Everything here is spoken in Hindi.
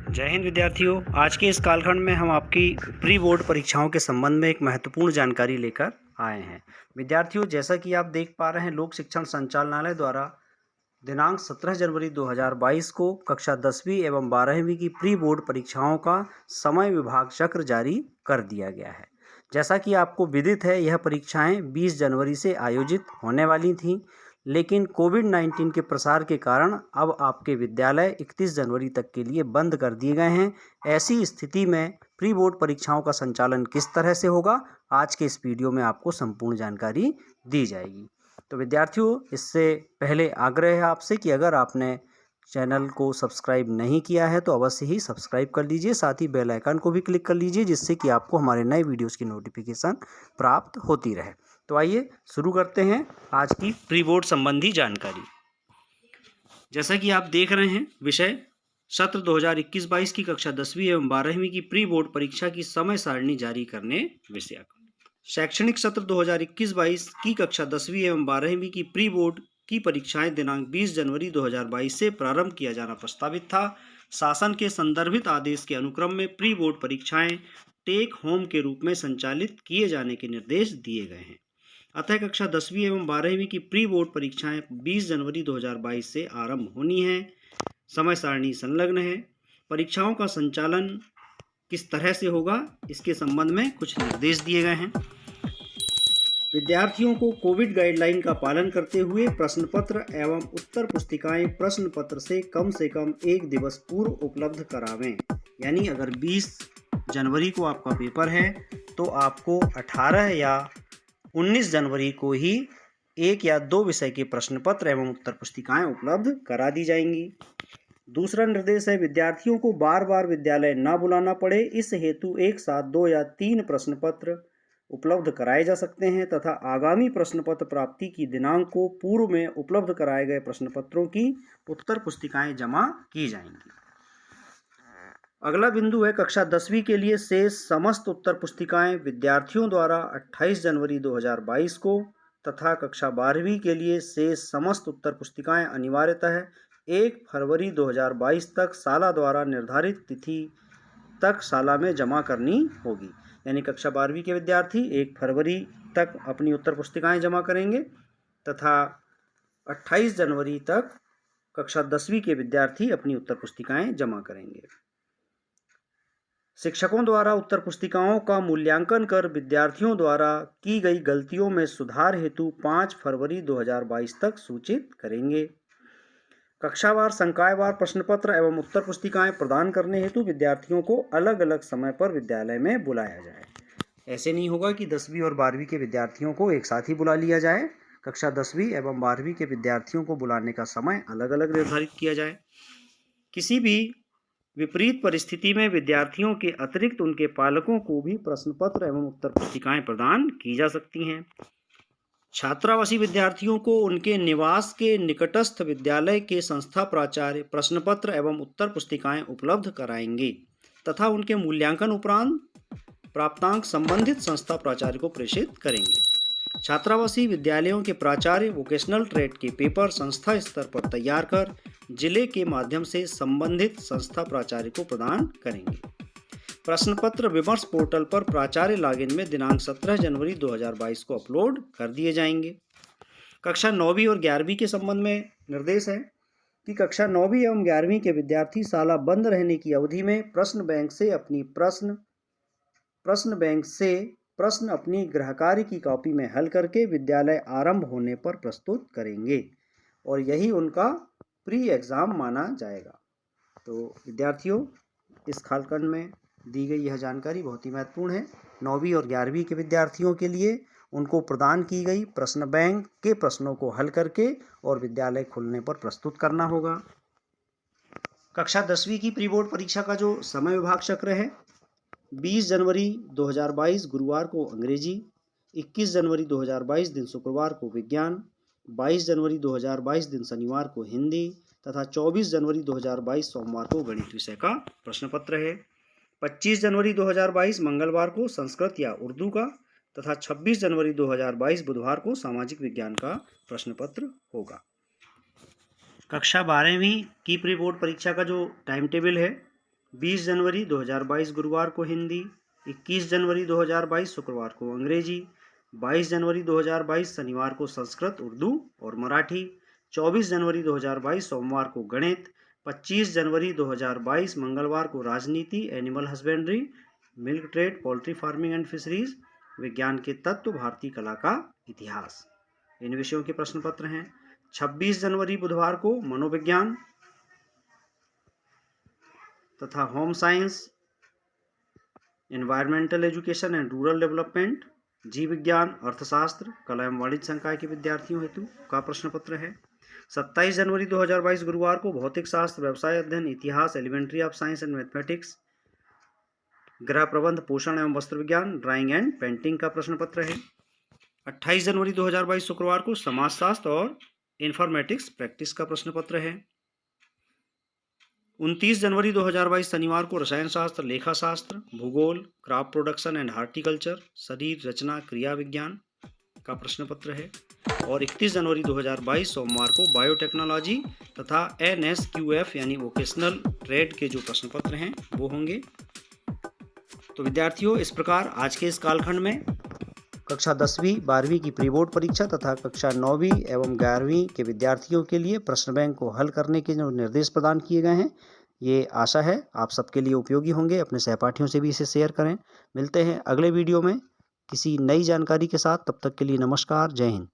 जय हिंद विद्यार्थियों। आज के इस कालखंड में हम आपकी प्री बोर्ड परीक्षाओं के संबंध में एक महत्वपूर्ण जानकारी लेकर आए हैं। विद्यार्थियों, जैसा कि आप देख पा रहे हैं, लोक शिक्षण संचालनालय द्वारा दिनांक 17 जनवरी 2022 को कक्षा 10वीं एवं 12वीं की प्री बोर्ड परीक्षाओं का समय विभाग चक्र जारी कर दिया गया है। जैसा कि आपको विदित है, यह परीक्षाएं 20 जनवरी से आयोजित होने वाली थीं, लेकिन कोविड-19 के प्रसार के कारण अब आपके विद्यालय 31 जनवरी तक के लिए बंद कर दिए गए हैं। ऐसी स्थिति में प्री बोर्ड परीक्षाओं का संचालन किस तरह से होगा, आज के इस वीडियो में आपको संपूर्ण जानकारी दी जाएगी। तो विद्यार्थियों, इससे पहले आग्रह है आपसे कि अगर आपने चैनल को सब्सक्राइब नहीं किया है तो अवश्य ही सब्सक्राइब कर लीजिए, साथ ही बेल आइकन को भी क्लिक कर लीजिए, जिससे कि आपको हमारे नए वीडियोस की नोटिफिकेशन प्राप्त होती रहे। तो आइए शुरू करते हैं आज की प्री बोर्ड संबंधी जानकारी। जैसा कि आप देख रहे हैं, विषय सत्र 2021-22 की कक्षा 10वीं एवं 12वीं की प्री बोर्ड परीक्षा की समय सारणी जारी करने विषय। शैक्षणिक सत्र 2021-22 की कक्षा 10वीं एवं 12वीं की प्री बोर्ड की परीक्षाएं दिनांक 20 जनवरी 2022 से प्रारंभ किया जाना प्रस्तावित था। शासन के संदर्भित आदेश के अनुक्रम में प्री बोर्ड परीक्षाएं टेक होम के रूप में संचालित किए जाने के निर्देश दिए गए हैं। अतः कक्षा 10वीं एवं 12वीं की प्री बोर्ड परीक्षाएं 20 जनवरी 2022 से आरंभ होनी है। समय सारणी संलग्न है। परीक्षाओं का संचालन किस तरह से होगा, इसके संबंध में कुछ निर्देश दिए गए हैं। विद्यार्थियों को कोविड गाइडलाइन का पालन करते हुए प्रश्न पत्र एवं उत्तर पुस्तिकाएं प्रश्न पत्र से कम 1 दिवस पूर्व उपलब्ध करावें। यानी अगर 20 जनवरी को आपका पेपर है तो आपको 18 या 19 जनवरी को ही 1 या 2 विषय के प्रश्न पत्र एवं उत्तर पुस्तिकाएं उपलब्ध करा दी जाएंगी। दूसरा निर्देश है, विद्यार्थियों को बार बार विद्यालय न बुलाना पड़े, इस हेतु एक साथ 2 या 3 प्रश्न पत्र उपलब्ध कराए जा सकते हैं तथा आगामी प्रश्न पत्र प्राप्ति की दिनांक को पूर्व में उपलब्ध कराए गए प्रश्न पत्रों की उत्तर पुस्तिकाएं जमा की जाएंगी। अगला बिंदु है, कक्षा 10वीं के लिए शेष समस्त उत्तर पुस्तिकाएं विद्यार्थियों द्वारा 28 जनवरी 2022 को तथा कक्षा 12वीं के लिए शेष समस्त उत्तर पुस्तिकाएं अनिवार्यतः 1 फरवरी 2022 तक शाला द्वारा निर्धारित तिथि तक शाला में जमा करनी होगी। यानी कक्षा 12वीं के विद्यार्थी 1 फरवरी तक अपनी उत्तर पुस्तिकाएं जमा करेंगे तथा 28 जनवरी तक कक्षा 10वीं के विद्यार्थी अपनी उत्तर पुस्तिकाएं जमा करेंगे। शिक्षकों द्वारा उत्तर पुस्तिकाओं का मूल्यांकन कर विद्यार्थियों द्वारा की गई गलतियों में सुधार हेतु 5 फरवरी 2022 तक सूचित करेंगे। कक्षावार संकायवार प्रश्न पत्र एवं उत्तर पुस्तिकाएं प्रदान करने हेतु विद्यार्थियों को अलग अलग समय पर विद्यालय में बुलाया जाए। ऐसे नहीं होगा कि 10वीं और 12वीं के विद्यार्थियों को एक साथ ही बुला लिया जाए। कक्षा 10वीं एवं 12वीं के विद्यार्थियों को बुलाने का समय अलग अलग निर्धारित किया जाए। किसी भी विपरीत परिस्थिति में विद्यार्थियों के अतिरिक्त उनके पालकों को भी प्रश्न पत्र एवं उत्तर पुस्तिकाएं प्रदान की जा सकती हैं। छात्रावासी विद्यार्थियों को उनके निवास के निकटस्थ विद्यालय के संस्था प्राचार्य प्रश्न पत्र एवं उत्तर पुस्तिकाएं उपलब्ध कराएंगे तथा उनके मूल्यांकन उपरांत प्राप्तांक संबंधित संस्था प्राचार्य को प्रेषित करेंगे। छात्रावासी विद्यालयों के प्राचार्य वोकेशनल ट्रेड के पेपर संस्था स्तर पर तैयार कर जिले के माध्यम से संबंधित संस्था प्राचार्य को प्रदान करेंगे। प्रश्न पत्र विमर्श पोर्टल पर प्राचार्य लॉगिन में दिनांक 17 जनवरी 2022 को अपलोड कर दिए जाएंगे। कक्षा 9वीं और 11वीं के संबंध में निर्देश है कि कक्षा 9वीं एवं 11वीं के विद्यार्थी शाला बंद रहने की अवधि में प्रश्न बैंक से प्रश्न अपनी गृहकार्य की कॉपी में हल करके विद्यालय आरंभ होने पर प्रस्तुत करेंगे और यही उनका प्री एग्ज़ाम माना जाएगा। तो विद्यार्थियों, इस कालखंड में दी गई यह जानकारी बहुत ही महत्वपूर्ण है। 9वीं और 11वीं के विद्यार्थियों के लिए उनको प्रदान की गई प्रश्न बैंक के प्रश्नों को हल करके और विद्यालय खुलने पर प्रस्तुत करना होगा। कक्षा 10वीं की प्री बोर्ड परीक्षा का जो समय विभाग चक्र है, 20 जनवरी 2022 गुरुवार को अंग्रेजी, 21 जनवरी 2022 दिन शुक्रवार को विज्ञान, 22 जनवरी 2022 दिन शनिवार को हिंदी तथा 24 जनवरी 2022 सोमवार को गणित विषय का प्रश्न पत्र है। 25 जनवरी 2022 मंगलवार को संस्कृत या उर्दू का तथा 26 जनवरी 2022 बुधवार को सामाजिक विज्ञान का प्रश्न पत्र होगा। कक्षा 12वीं की प्री बोर्ड परीक्षा का जो टाइम टेबल है, 20 जनवरी 2022 गुरुवार को हिंदी, 21 जनवरी 2022 शुक्रवार को अंग्रेजी, 22 जनवरी 2022 शनिवार को संस्कृत, उर्दू और मराठी, 24 जनवरी 2022 सोमवार को गणित, 25 जनवरी 2022 मंगलवार को राजनीति, animal husbandry, milk trade, poultry farming and fisheries, विज्ञान के तत्व, भारतीय कला का इतिहास। इन विषयों के प्रश्न पत्र हैं। 26 जनवरी बुधवार को मनोविज्ञान तथा home science, environmental education and rural development, जीव विज्ञान, अर्थशास्त्र, कला एवं वाणिज्य संकाय के विद्यार्थियों हेतु का प्रश्न पत्र है। 27 जनवरी 2022 गुरुवार को भौतिक शास्त्र, व्यवसाय अध्ययन, इतिहास, elementary of science and mathematics, गृह प्रबंध, पोषण एवं वस्त्र विज्ञान, ड्राइंग एंड पेंटिंग का प्रश्न पत्र है। 28 जनवरी 2022 शुक्रवार को समाजशास्त्र और इंफॉर्मेटिक्स प्रैक्टिस का प्रश्न पत्र है। 29 जनवरी 2022 शनिवार को रसायन शास्त्र, लेखा शास्त्र, भूगोल, क्रॉप प्रोडक्शन एंड हार्टिकल्चर, शरीर रचना, क्रिया विज्ञान का प्रश्न पत्र है। और 31 जनवरी 2022 सोमवार को बायोटेक्नोलॉजी तथा NSQF यानी वोकेशनल ट्रेड के जो प्रश्न पत्र हैं वो होंगे। तो विद्यार्थियों, इस प्रकार आज के इस कालखंड में कक्षा 10वीं 12वीं की प्री बोर्ड परीक्षा तथा कक्षा 9वीं एवं 11वीं के विद्यार्थियों के लिए प्रश्न बैंक को हल करने के जो निर्देश प्रदान किए गए हैं, ये आशा है आप सबके लिए उपयोगी होंगे। अपने सहपाठियों से भी इसे शेयर करें। मिलते हैं अगले वीडियो में किसी नई जानकारी के साथ। तब तक के लिए नमस्कार, जय हिंद।